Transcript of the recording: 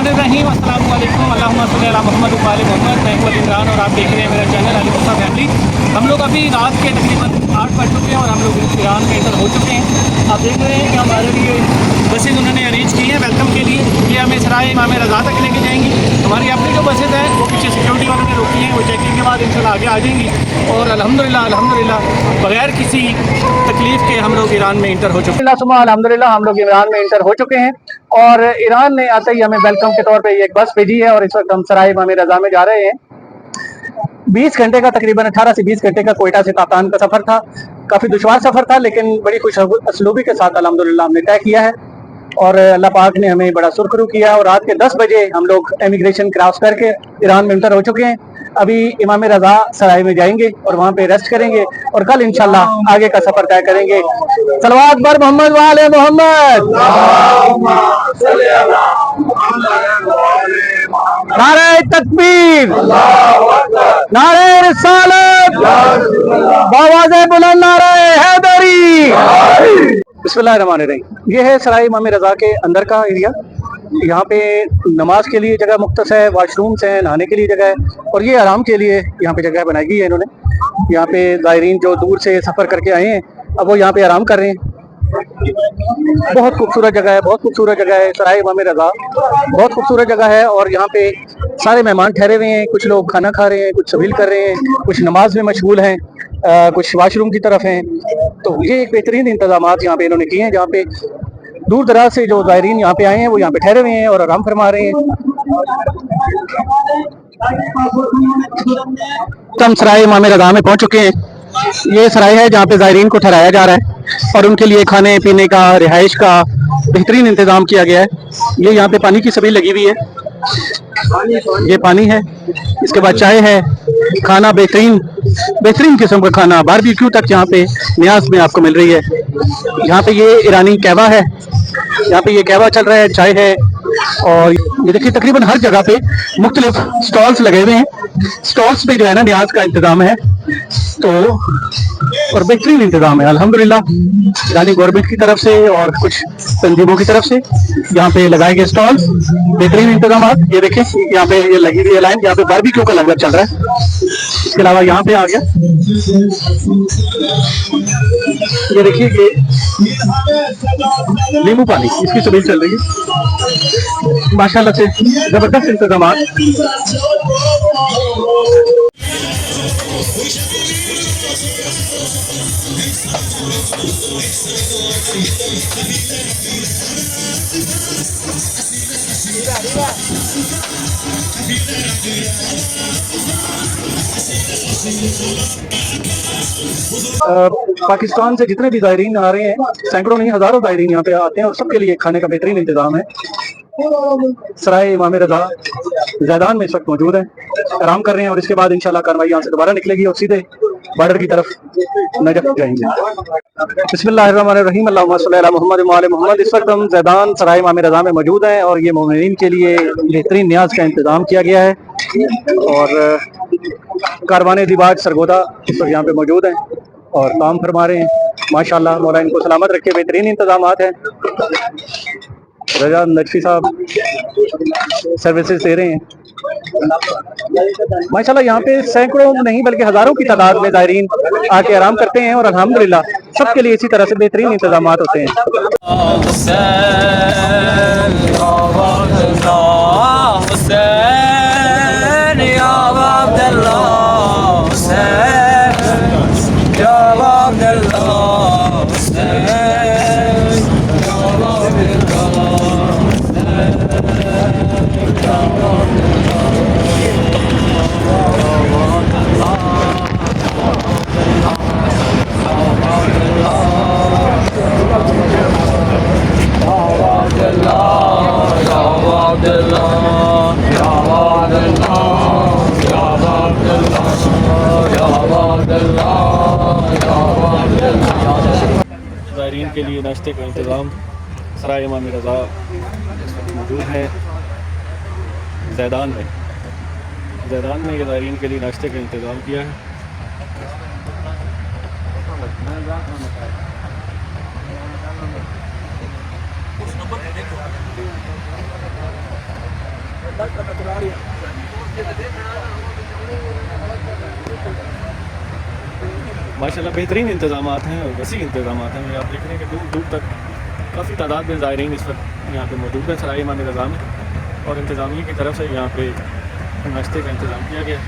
बिस्मिल्लाहिर्रहमानिर्रहीम अस्सलामु अलैकुम अल्लाहुम्मा सल्ली अला मुहम्मद व आले मोहम्मद। मैं हूं अली इमरान और आप देख रहे हैं मेरा चैनल अली मुसा फैमिली। हम लोग अभी रात के तकरीबन 8 बज चुके हैं और हम लोग ईरान में एंटर हो चुके हैं। आप देख रहे हैं कि हमारे लिए बसेज़ उन्होंने अरेंज की हैं वेलकम के लिए। ये हमें सराय इमाम रज़ा तक लेके जाएंगी। हमारी अपनी जो बसेज़ हैं वो पीछे सिक्योरिटी वालों ने रोकी हैं, वो चेकिंग के बाद इंशाल्लाह आगे आ जाएंगी और अल्हम्दुलिल्लाह बगैर किसी तकलीफ़ के हम लोग ईरान में इंटर हो चुके हैं। अल्हम्दुलिल्लाह हम लोग ईरान में इंटर हो चुके हैं और ईरान ने आते ही हमें वेलकम के तौर पे एक बस भेजी है और इस वक्त हम सराय इमाम रज़ा में जा रहे हैं। 20 घंटे का तकरीबन 18 से 20 घंटे का कोयटा से तातान का सफ़र था। काफ़ी दुश्वार सफ़र था लेकिन बड़ी खुश असलूबी के साथ अल्हम्दुलिल्लाह हमने तय किया है और अल्लाह पाक ने हमें बड़ा सुरखरू किया और रात के 10 बजे हम लोग इमिग्रेशन क्रॉस करके ईरान में इंटर हो चुके हैं। अभी इमाम रज़ा सराय में जाएंगे और वहाँ पे रेस्ट करेंगे और कल इंशाल्लाह आगे का सफ़र तय करेंगे। सलवात पर मोहम्मद वाले मोहम्मद, नारे तकबीर, नारे रिसालत, आवाज़े बुलंद नारे हैदरी। बिस्मिल्लाहिर्रहमानिर्रहीम। ये है सराय इमाम रज़ा के अंदर का एरिया। यहाँ पे नमाज के लिए जगह मुख्तस है, वाशरूम्स हैं, नहाने के लिए जगह है और ये आराम के लिए यहाँ पे जगह बनाई गई है इन्होंने। यहाँ पे ज़ायरीन जो दूर से सफ़र करके आए हैं अब वो यहाँ पे आराम कर रहे हैं। बहुत खूबसूरत जगह है, बहुत खूबसूरत जगह है सराय इमाम रज़ा, बहुत खूबसूरत जगह है और यहाँ पे सारे मेहमान ठहरे हुए हैं। कुछ लोग खाना खा रहे हैं, कुछ सबील कर रहे हैं, कुछ नमाज में मशगूल हैं, कुछ वाशरूम की तरफ हैं। तो ये एक बेहतरीन इंतजाम यहाँ पे इन्होंने किए हैं जहाँ पे दूर दराज से जो ज़ायरीन यहाँ पे आए हैं वो यहाँ पे ठहरे हुए हैं और आराम फरमा रहे हैं। हम सराय इमाम रज़ा में पहुंच चुके हैं। ये सराय है जहाँ पे ज़ायरीन को ठहराया जा रहा है और उनके लिए खाने पीने का, रिहाइश का बेहतरीन इंतज़ाम किया गया है। ये यहाँ पे पानी की सबील लगी हुई है, ये पानी है, इसके बाद चाय है, खाना बेहतरीन किस्म का खाना, बारबेक्यू तक यहाँ पे न्याज में आपको मिल रही है। यहाँ पे ये ईरानी कहवा है, यहाँ पे ये कहवा चल रहा है, चाय है और ये देखिए तकरीबन हर जगह पे मुख्तलिफ स्टॉल्स लगे हुए हैं। स्टॉल्स पे जो है ना न्याज का इंतजाम है तो और बेहतरीन इंतजाम है अल्हम्दुलिल्लाह ईरानी गवर्नमेंट की तरफ से और कुछ तंजीमों की तरफ से यहाँ पे लगाए गए स्टॉल्स, बेहतरीन इंतजाम। ये देखें यहाँ पे ये लगी हुई है लाइन, यहाँ पे बारबेक्यू का लंगर चल रहा है। इसके अलावा यहाँ पे आ गया, ये देखिए ये नींबू पानी, इसकी सबील चल रही है माशाल्लाह से, जबरदस्त इंतजाम। पाकिस्तान से जितने भी ज़ायरीन आ रहे हैं, सैकड़ों नहीं हज़ारों ज़ायरीन यहाँ पे आते हैं और सबके लिए खाने का बेहतरीन इंतजाम है। सराय इमाम रज़ा ज़ैदान में इस वक्त मौजूद है, आराम कर रहे हैं और इसके बाद इंशाल्लाह कार्रवाई यहाँ से दोबारा निकलेगी और सीधे बॉर्डर की तरफ नजफ जाएंगे। बिस्मिल्लाहिर्रहमानिर्रहीम, अल्लाहुम्मा सल्ली अला मुहम्मद व आले मोहम्मद। इस वक्त हम ज़ैदान सराय इमाम रज़ा में मौजूद हैं और ये मोमिनीन के लिए बेहतरीन न्याज का इंतजाम किया गया है और कारवाने दिबाज सरगोदा इस वक्त यहाँ पे मौजूद हैं और काम फरमा रहे हैं। माशाल्लाह मौला इनको सलामत रखे, बेहतरीन इंतजाम हैं। रजा नजफी साहब सर्विसेज दे रहे हैं माशाल्लाह। यहाँ पे सैकड़ों नहीं बल्कि हज़ारों की तादाद में ज़ायरीन आके आराम करते हैं और अल्हम्दुलिल्लाह सबके लिए इसी तरह से बेहतरीन इंतजाम होते हैं। ज़ायरीन के लिए नाश्ते का इंतज़ाम सराय इमाम रज़ा मौजूद है ज़ैदान में ये ज़ायरीन के लिए नाश्ते का इंतज़ाम किया है। माशाल्लाह बेहतरीन इंतज़ाम हैं और वसी इंतज़ाम हैं। ये आप देख रहे हैं कि दूर दूर तक काफ़ी तादाद में ज़ायरीन इस वक्त यहाँ पे मौजूद है सराय इमाम रज़ा में, और इंतज़ामिया की तरफ से यहाँ पे नाश्ते का इंतज़ाम किया गया।